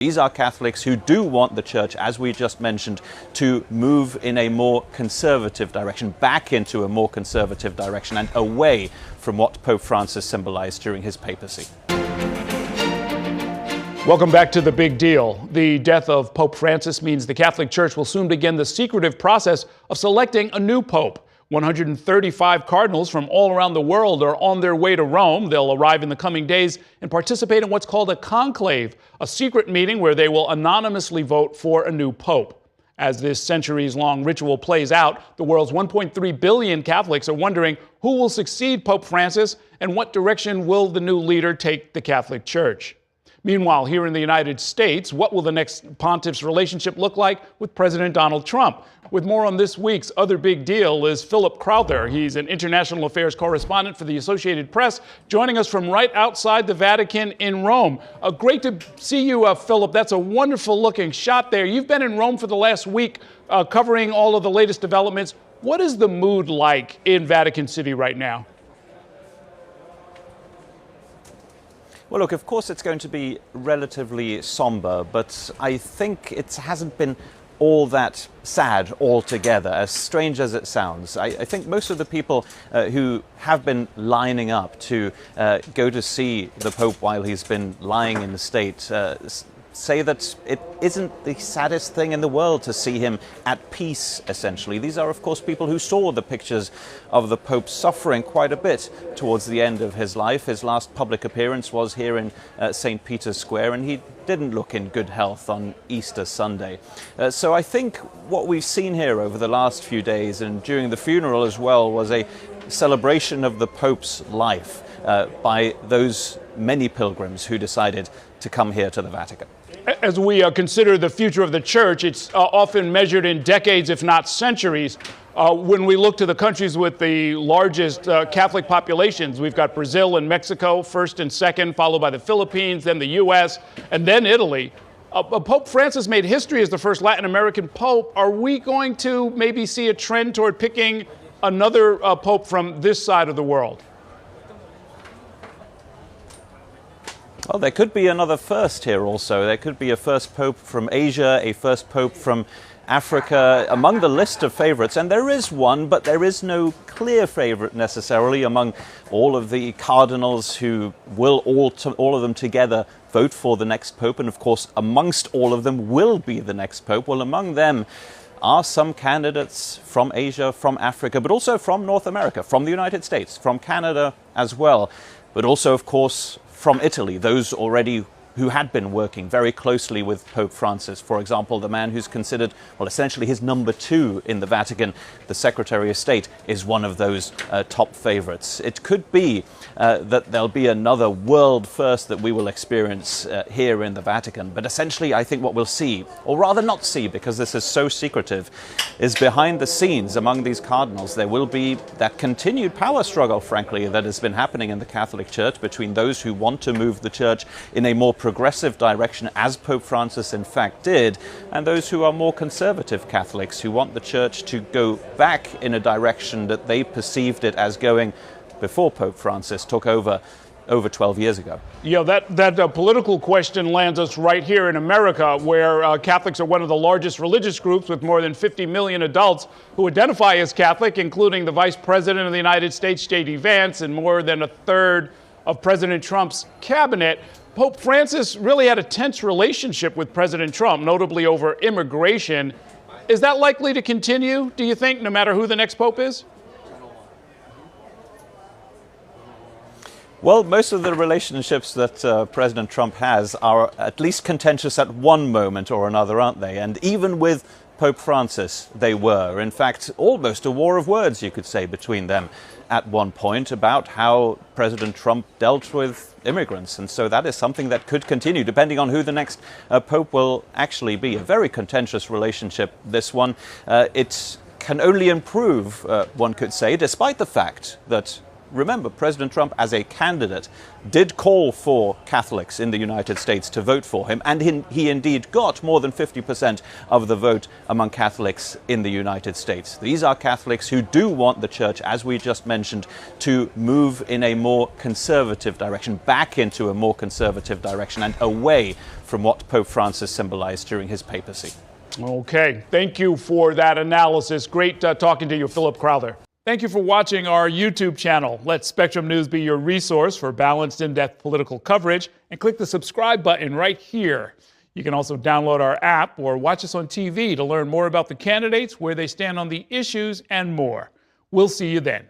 These are Catholics who do want the Church, as we just mentioned, to move in a more conservative direction, back into a more conservative direction and away from what Pope Francis symbolized during his papacy. Welcome back to The Big Deal. The death of Pope Francis means the Catholic Church will soon begin the secretive process of selecting a new pope. 135 cardinals from all around the world are on their way to Rome. They'll arrive in the coming days and participate in what's called a conclave, a secret meeting where they will anonymously vote for a new pope. As this centuries-long ritual plays out, the world's 1.3 billion Catholics are wondering who will succeed Pope Francis and what direction will the new leader take the Catholic Church. Meanwhile, here in the United States, what will the next pontiff's relationship look like with President Donald Trump? With more on this week's Other Big Deal is Philip Crowther. He's an international affairs correspondent for the Associated Press, joining us from right outside the Vatican in Rome. Great to see you, Philip. That's a wonderful looking shot there. You've been in Rome for the last week, covering all of the latest developments. What is the mood like in Vatican City right now? Well, look, of course it's going to be relatively somber, but I think it hasn't been all that sad altogether, as strange as it sounds. I think most of the people who have been lining up to go to see the Pope while he's been lying in the state say that it isn't the saddest thing in the world to see him at peace, essentially. These are, of course, people who saw the pictures of the Pope suffering quite a bit towards the end of his life. His last public appearance was here in St. Peter's Square, and he didn't look in good health on Easter Sunday. So I think what we've seen here over the last few days and during the funeral as well was a celebration of the Pope's life by those many pilgrims who decided to come here to the Vatican. As we consider the future of the Church, it's often measured in decades, if not centuries. When we look to the countries with the largest Catholic populations, we've got Brazil and Mexico first and second, followed by the Philippines, then the U.S., and then Italy. Pope Francis made history as the first Latin American pope. Are we going to maybe see a trend toward picking another pope from this side of the world? Well, there could be another first here also. There could be a first pope from Asia, a first pope from Africa, among the list of favorites. And there is one, but there is no clear favorite necessarily among all of the cardinals who will all of them together vote for the next pope. And of course, amongst all of them will be the next pope. Well, among them are some candidates from Asia, from Africa, but also from North America, from the United States, from Canada as well, but also, of course, from Italy, those already who had been working very closely with Pope Francis. For example, the man who's considered, well, essentially his number two in the Vatican, the Secretary of State, is one of those top favorites. It could be that there'll be another world first that we will experience here in the Vatican. But essentially, I think what we'll see, or rather not see, because this is so secretive, is behind the scenes among these cardinals, there will be that continued power struggle, frankly, that has been happening in the Catholic Church between those who want to move the Church in a more progressive direction, as Pope Francis in fact did, and those who are more conservative Catholics who want the Church to go back in a direction that they perceived it as going before Pope Francis took over 12 years ago. Yeah, that political question lands us right here in America, where Catholics are one of the largest religious groups with more than 50 million adults who identify as Catholic, including the Vice President of the United States, J.D. Vance, and more than a third of President Trump's cabinet. Pope Francis really had a tense relationship with President Trump, notably over immigration. Is that likely to continue, do you think, no matter who the next pope is? Well, most of the relationships that President Trump has are at least contentious at one moment or another, aren't they? And even with Pope Francis, they were. In fact, almost a war of words, you could say, between them at one point about how President Trump dealt with immigrants. And so that is something that could continue, depending on who the next pope will actually be. A very contentious relationship, this one. It can only improve, one could say, despite the fact that remember, President Trump, as a candidate, did call for Catholics in the United States to vote for him, and he indeed got more than 50% of the vote among Catholics in the United States. These are Catholics who do want the church, as we just mentioned, to move in a more conservative direction, back into a more conservative direction, and away from what Pope Francis symbolized during his papacy. Okay, thank you for that analysis. Great talking to you, Philip Crowther. Thank you for watching our YouTube channel. Let Spectrum News be your resource for balanced, in-depth political coverage, and click the subscribe button right here. You can also download our app or watch us on TV to learn more about the candidates, where they stand on the issues, and more. We'll see you then.